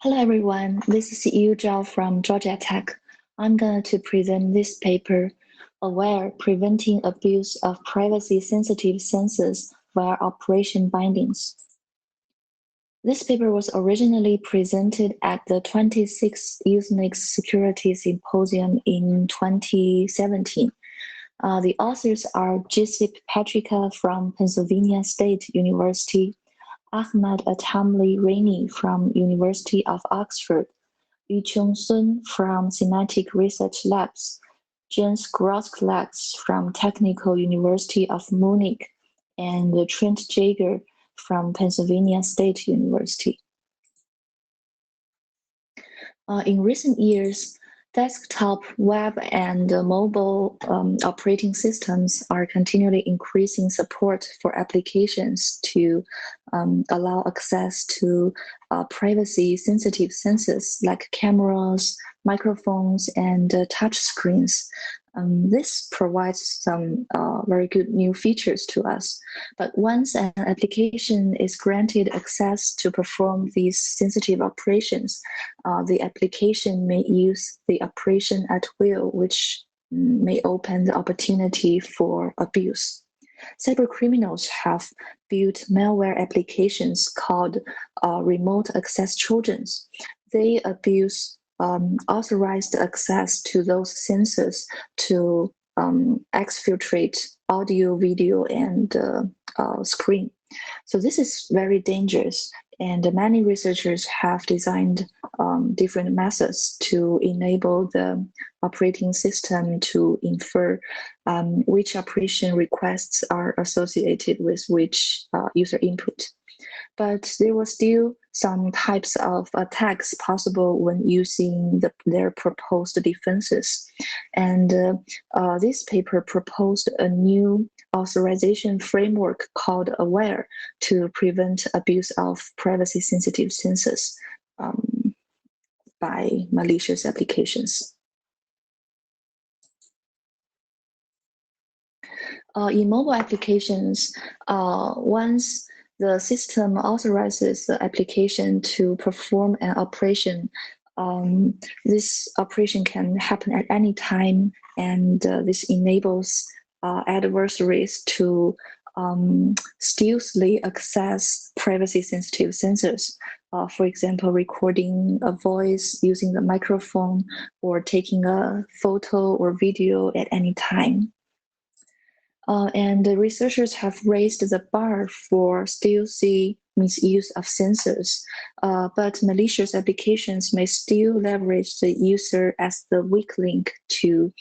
Hello everyone, this is Zhou from Georgia Tech. I'm going to present this paper, Aware Preventing Abuse of Privacy-Sensitive Sensors via Operation Bindings. This paper was originally presented at the 26th Unix Security Symposium in 2017. The authors are Gisip Patrika from Pennsylvania State University, Ahmad Atamli Raini from University of Oxford, Yuqiong Sun from Semantic Research Labs, Jens Grossklatz from Technical University of Munich, and Trent Jaeger from Pennsylvania State University. In recent years, desktop, web, and mobile operating systems are continually increasing support for applications to allow access to privacy-sensitive sensors like cameras, microphones, and touch screens. This provides some very good new features to us. But once an application is granted access to perform these sensitive operations, the application may use the operation at will, which may open the opportunity for abuse. Cybercriminals have built malware applications called remote access trojans. They abuse authorized access to those sensors to exfiltrate audio, video, and screen. So this is very dangerous, and many researchers have designed different methods to enable the operating system to infer which operation requests are associated with which user input. But there were still some types of attacks possible when using their proposed defenses. And this paper proposed a new authorization framework called AWARE to prevent abuse of privacy-sensitive sensors by malicious applications. In mobile applications, once the system authorizes the application to perform an operation, this operation can happen at any time, and this enables adversaries to stealthily access privacy-sensitive sensors. For example, recording a voice using the microphone or taking a photo or video at any time. And the researchers have raised the bar for stealthy misuse of sensors, but malicious applications may still leverage the user as the weak link to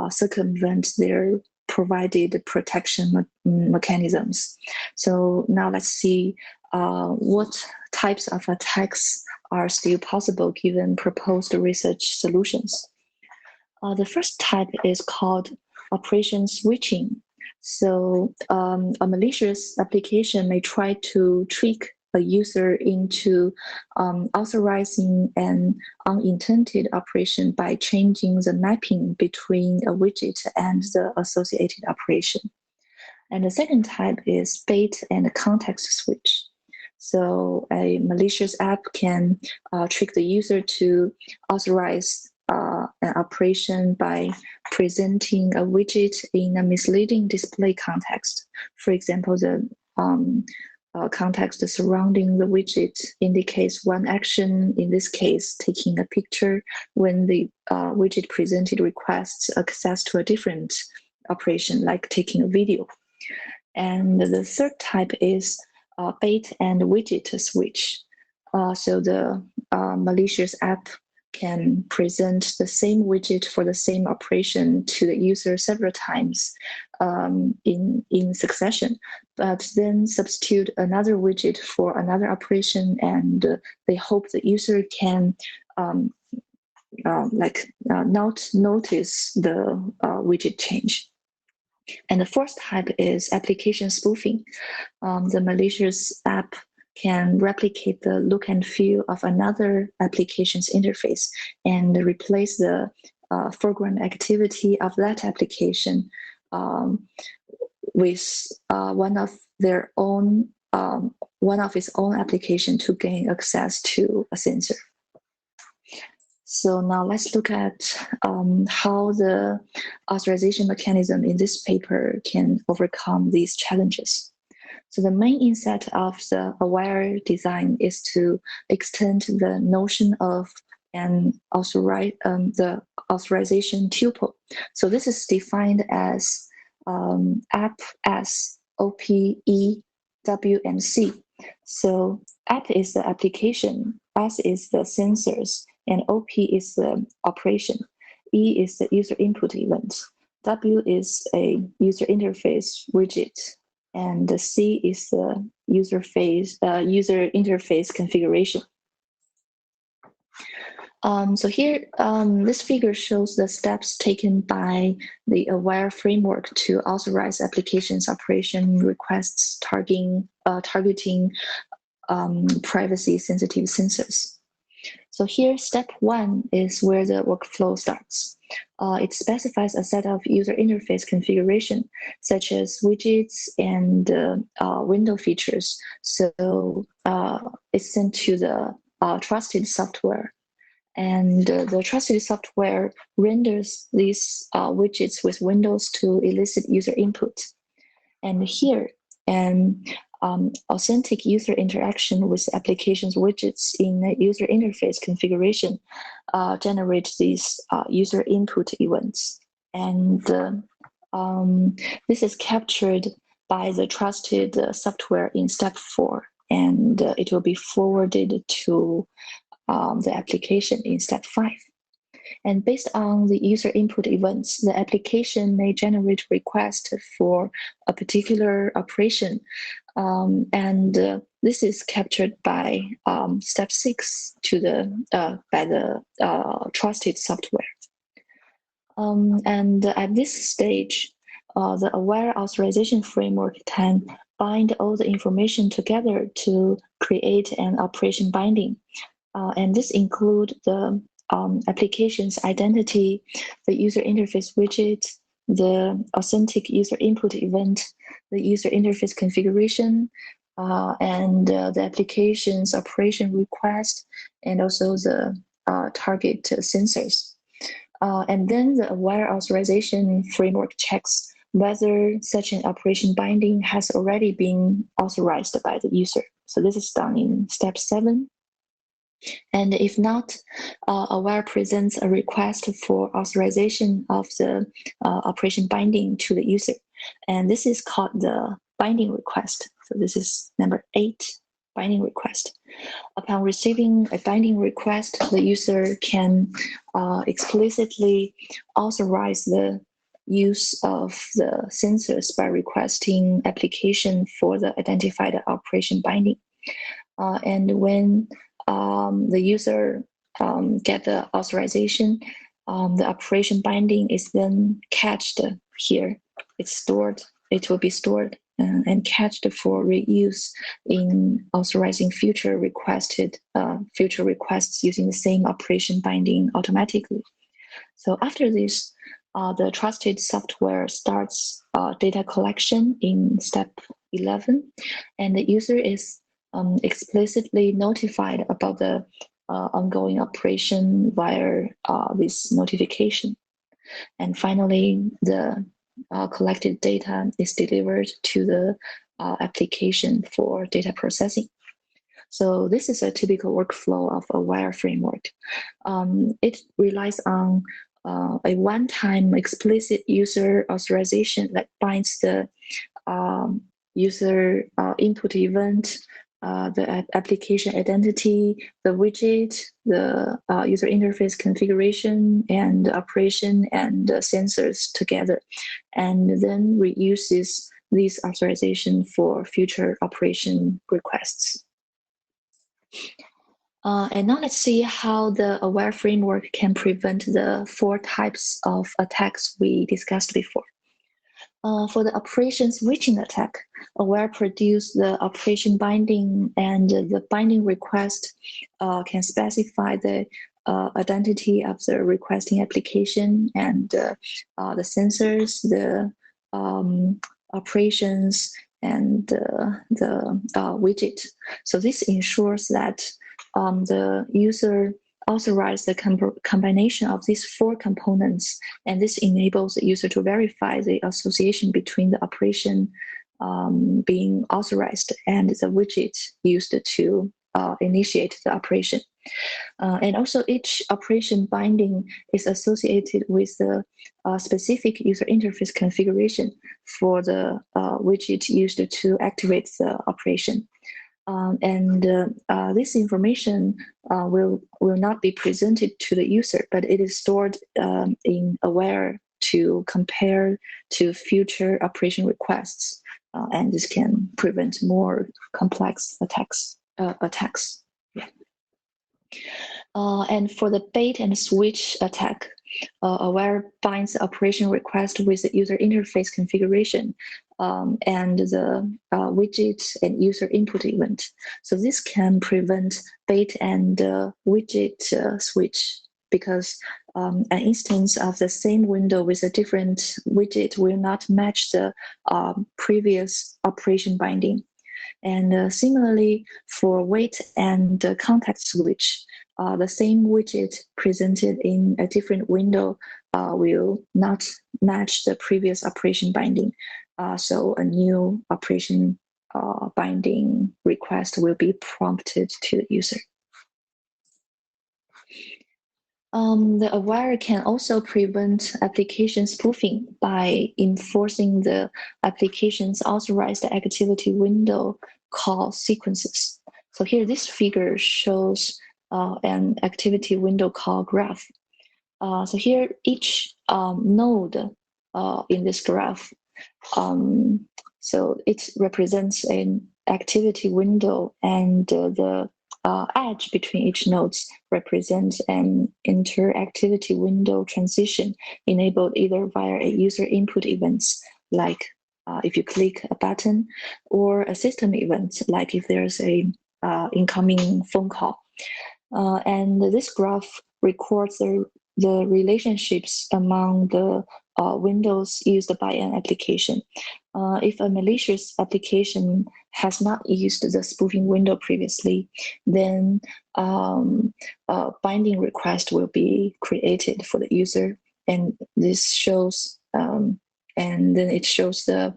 circumvent their provided protection mechanisms. So now let's see what types of attacks are still possible given proposed research solutions. The first type is called operation switching. So a malicious application may try to trick a user into authorizing an unintended operation by changing the mapping between a widget and the associated operation. And the second type is bait and context switch. So a malicious app can trick the user to authorize an operation by presenting a widget in a misleading display context. For example, the context surrounding the widget indicates one action, in this case, taking a picture, when the widget presented requests access to a different operation, like taking a video. And the third type is bait and widget switch. So the malicious app can present the same widget for the same operation to the user several times in succession, but then substitute another widget for another operation, and they hope the user can not notice the widget change. And the fourth type is application spoofing. The malicious app can replicate the look and feel of another application's interface and replace the foreground activity of that application with one of their own one of its own application to gain access to a sensor. So now let's look at how the authorization mechanism in this paper can overcome these challenges. So the main insight of the aware design is to extend the notion of the authorization tuple. So this is defined as app, S, OP, E, W, and C. So app is the application, S is the sensors, and OP is the operation. E is the user input event. W is a user interface widget, and the C is the user interface configuration. So here, this figure shows the steps taken by the aware framework to authorize applications operation requests targeting privacy-sensitive sensors. So here, step 1 is where the workflow starts. It specifies a set of user interface configuration, such as widgets and window features. So it's sent to the trusted software. And the trusted software renders these widgets with windows to elicit user input. And here, authentic user interaction with applications widgets in a user interface configuration generate these user input events. And this is captured by the trusted software in step 4, and it will be forwarded to the application in step 5. And based on the user input events, the application may generate requests for a particular operation. This is captured by step 6 by the trusted software. And at this stage, the aware authorization framework can bind all the information together to create an operation binding. And this includes the application's identity, the user interface widget, the authentic user input event, the user interface configuration, and the application's operation request, and also the target sensors. And then the aware authorization framework checks whether such an operation binding has already been authorized by the user. So this is done in step 7. And if not, aware presents a request for authorization of the operation binding to the user. And this is called the binding request. So this is number 8, binding request. Upon receiving a binding request, the user can explicitly authorize the use of the sensors by requesting application for the identified operation binding. And when the user get the authorization, the operation binding is then cached here. It's stored. It will be stored and cached for reuse in authorizing future requests using the same operation binding automatically. So after this, the trusted software starts data collection in step 11, and the user is explicitly notified about the ongoing operation via this notification. And finally, the collected data is delivered to the application for data processing. So this is a typical workflow of aware framework. It relies on a one-time explicit user authorization that binds the user input event, the application identity, the widget, the user interface configuration, and operation and sensors together, and then reuses these authorization for future operation requests. And now let's see how the aware framework can prevent the 4 types of attacks we discussed before. For the operation switching attack, aware produce the operation binding, and the binding request can specify the identity of the requesting application and the sensors, the operations, and the widget. So this ensures that the user authorizes the combination of these 4 components, and this enables the user to verify the association between the operation being authorized and the widget used to initiate the operation. And also each operation binding is associated with the specific user interface configuration for the widget used to activate the operation. This information will not be presented to the user, but it is stored in Aware to compare to future operation requests, and this can prevent more complex attacks. Yeah. And for the bait and switch attack, Aware binds the operation request with the user interface configuration and the widget and user input event. So this can prevent bait and widget switch, because an instance of the same window with a different widget will not match the previous operation binding. And similarly, for wait and context switch, the same widget presented in a different window will not match the previous operation binding. So a new operation binding request will be prompted to the user. The Aware can also prevent application spoofing by enforcing the application's authorized activity window call sequences. So here, this figure shows an activity window call graph. So here, each node in this graph, so it represents an activity window, and the edge between each nodes represents an interactivity window transition enabled either via a user input events, like if you click a button, or a system event, like if there's a incoming phone call. And this graph records the relationships among the windows used by an application. If a malicious application has not used the spoofing window previously, then a binding request will be created for the user, and this shows and then it shows the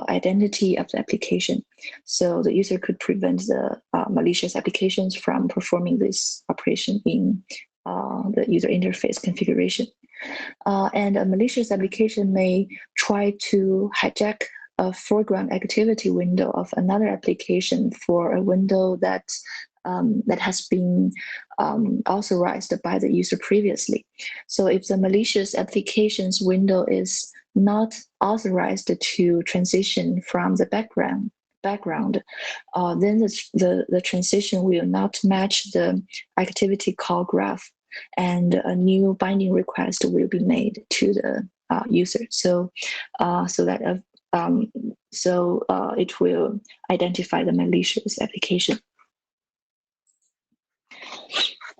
identity of the application. So the user could prevent the malicious applications from performing this operation in the user interface configuration. And a malicious application may try to hijack a foreground activity window of another application for a window that has been authorized by the user previously. So if the malicious application's window is not authorized to transition from the background, then the transition will not match the activity call graph, and a new binding request will be made to the user. So it will identify the malicious application.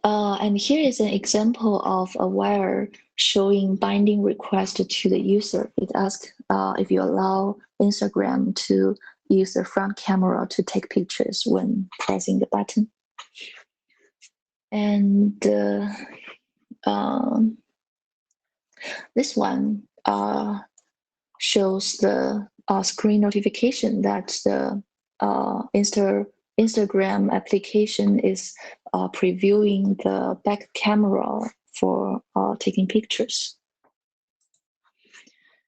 And here is an example of Aware showing binding request to the user. It asks if you allow Instagram to use the front camera to take pictures when pressing the button. And this one shows the screen notification that the Instagram application is previewing the back camera for taking pictures.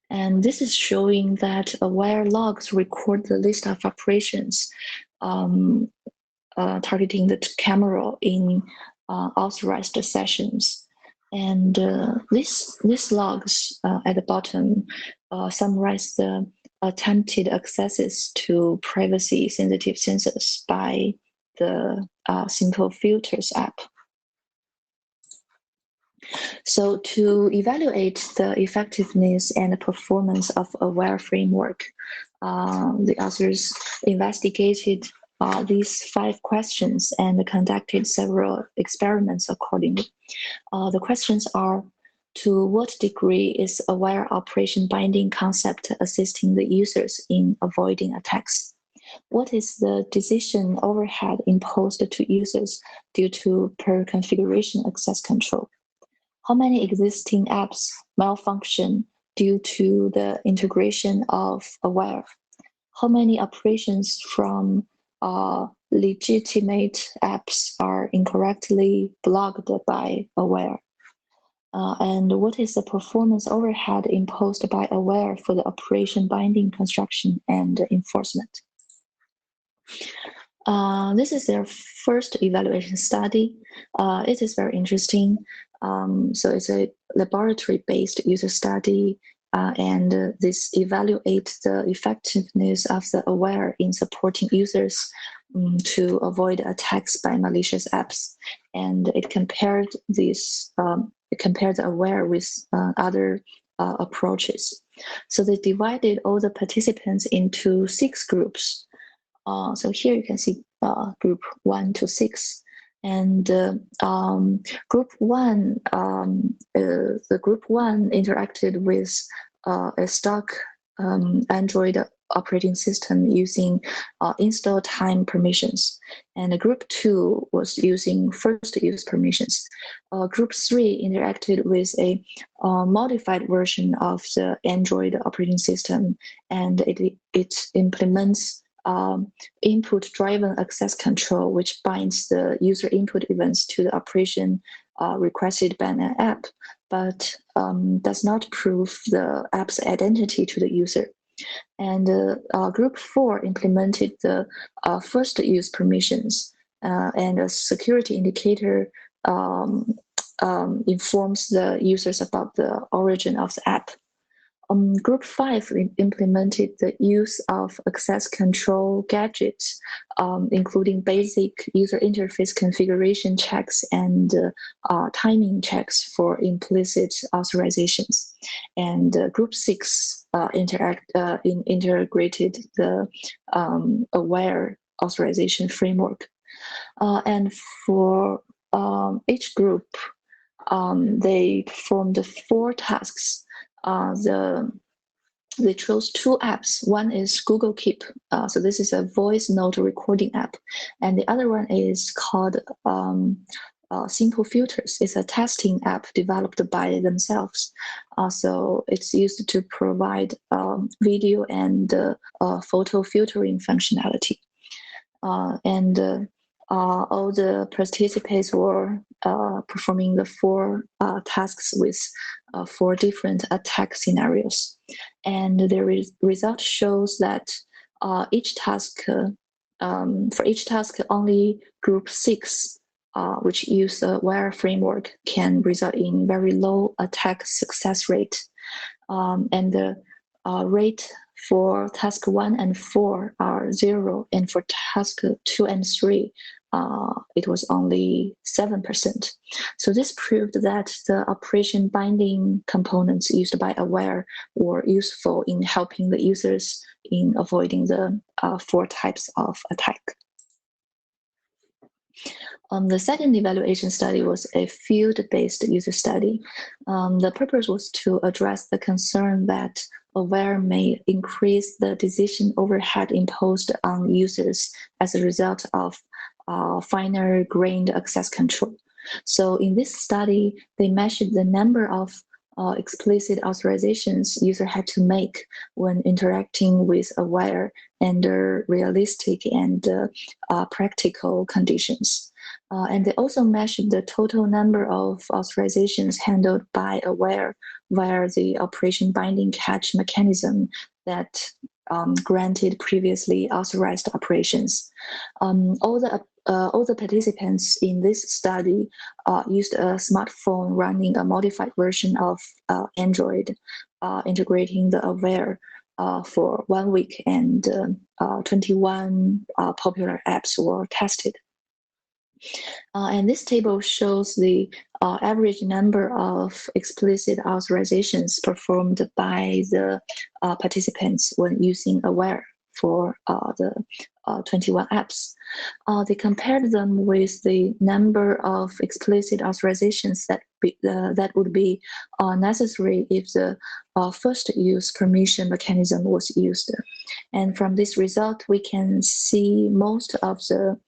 And this is showing that Aware logs record the list of operations targeting the camera in authorized sessions. And these logs at the bottom summarize the attempted accesses to privacy-sensitive sensors by the Simple Filters app. So to evaluate the effectiveness and performance of Aware framework, the authors investigated these 5 questions and conducted several experiments accordingly. The questions are: To what degree is aware operation binding concept assisting the users in avoiding attacks? What is the decision overhead imposed to users due to per configuration access control? How many existing apps malfunction due to the integration of aware? How many operations from legitimate apps are incorrectly blocked by aware? And what is the performance overhead imposed by aware for the operation binding construction and enforcement? This is their first evaluation study. It is very interesting. So it's a laboratory-based user study, and this evaluates the effectiveness of the aware in supporting users to avoid attacks by malicious apps. And it compared this, it compared the aware with other approaches. So they divided all the participants into 6 groups. So here you can see group 1 to 6. And group 1, the group 1 interacted with a stock Android operating system using install time permissions. And group 2 was using first use permissions. Group 3 interacted with a modified version of the Android operating system, and it implements input-driven access control, which binds the user input events to the operation requested by an app, but does not prove the app's identity to the user. And group 4 implemented the first use permissions, and a security indicator informs the users about the origin of the app. Group 5 implemented the use of access control gadgets, including basic user interface configuration checks and timing checks for implicit authorizations. And Group 6 integrated the aware authorization framework. And for each group, they performed 4 tasks. They chose 2 apps. One is Google Keep. So this is a voice note recording app. And the other one is called Simple Filters. It's a testing app developed by themselves. So it's used to provide video and photo filtering functionality. All the participants were performing the 4 tasks with 4 different attack scenarios. And the result shows that for each task, only group 6, which use the WIRE framework, can result in very low attack success rate. And the rate for task 1 and 4 are 0, and for task 2 and 3, it was only 7%. So this proved that the operation binding components used by aware were useful in helping the users in avoiding the 4 types of attack. The second evaluation study was a field-based user study. The purpose was to address the concern that aware may increase the decision overhead imposed on users as a result of finer-grained access control. So in this study, they measured the number of explicit authorizations user had to make when interacting with aware under realistic and practical conditions. And they also measured the total number of authorizations handled by aware via the operation binding catch mechanism that granted previously authorized operations. All the participants in this study used a smartphone running a modified version of Android, integrating the aware for 1 week, and 21 popular apps were tested. And this table shows the average number of explicit authorizations performed by the participants when using aware for the 21 apps. They compared them with the number of explicit authorizations that would be necessary if the first use permission mechanism was used. And from this result, we can see most of the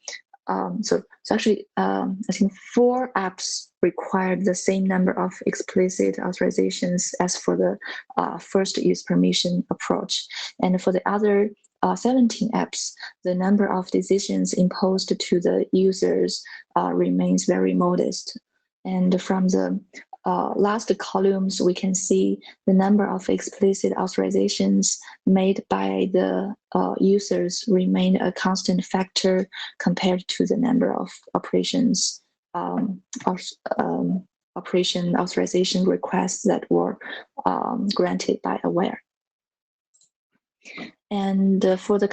so actually, I think 4 apps required the same number of explicit authorizations as for the first use permission approach. And for the other 17 apps, the number of decisions imposed to the users remains very modest. And from the last columns, we can see the number of explicit authorizations made by the users remain a constant factor compared to the number of operations operation authorization requests that were granted by Aware. And for the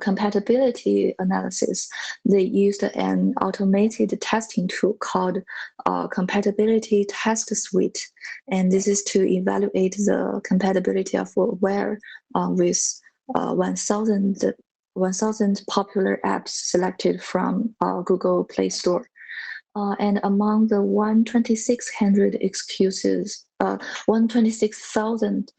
compatibility analysis, they used an automated testing tool called Compatibility Test Suite. And this is to evaluate the compatibility of Aware with 1,000 popular apps selected from Google Play Store. And among the 126,000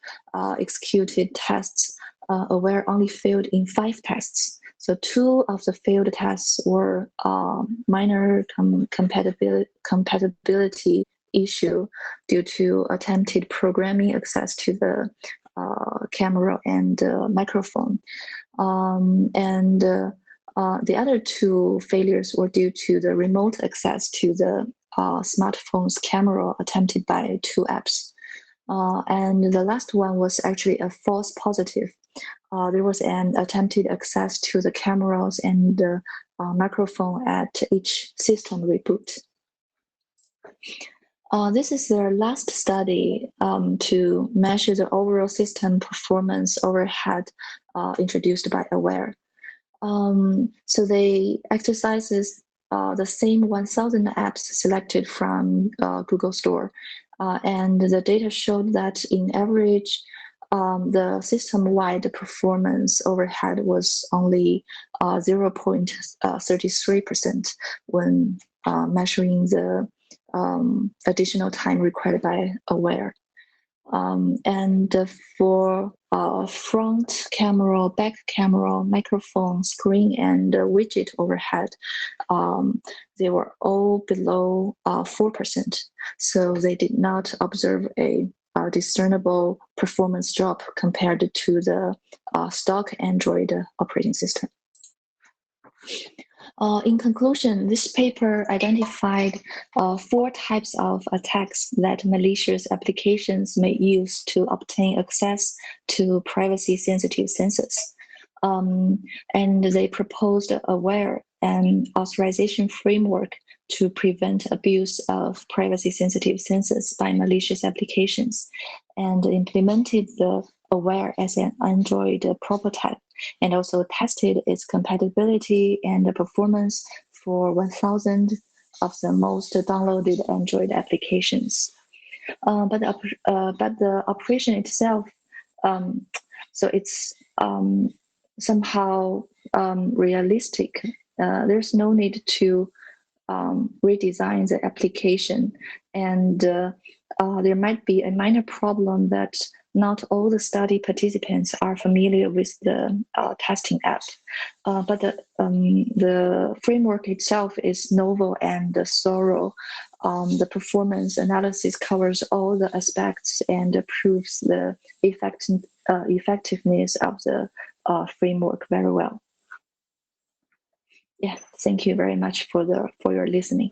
executed tests, Aware only failed in 5 tests. So 2 of the failed tests were minor compatibility issue due to attempted programming access to the camera and microphone. The other 2 failures were due to the remote access to the smartphone's camera attempted by 2 apps. And the last one was actually a false positive. There was an attempted access to the cameras and the microphone at each system reboot. This is their last study to measure the overall system performance overhead introduced by Aware. So they exercises the same 1,000 apps selected from Google Store. And the data showed that in average, the system-wide performance overhead was only 0.33% when measuring the additional time required by Aware. And for front camera, back camera, microphone, screen, and widget overhead, they were all below 4%. So they did not observe a discernible performance drop compared to the stock Android operating system. In conclusion, this paper identified 4 types of attacks that malicious applications may use to obtain access to privacy-sensitive sensors. And they proposed Aware an authorization framework to prevent abuse of privacy-sensitive sensors by malicious applications, and implemented the Aware as an Android prototype, and also tested its compatibility and performance for 1,000 of the most downloaded Android applications. But the operation itself, so it's somehow realistic. There's no need to redesign the application, and there might be a minor problem that not all the study participants are familiar with the testing app, but the framework itself is novel and thorough. The performance analysis covers all the aspects and proves the effectiveness of the framework very well. Yes, thank you very much for your listening.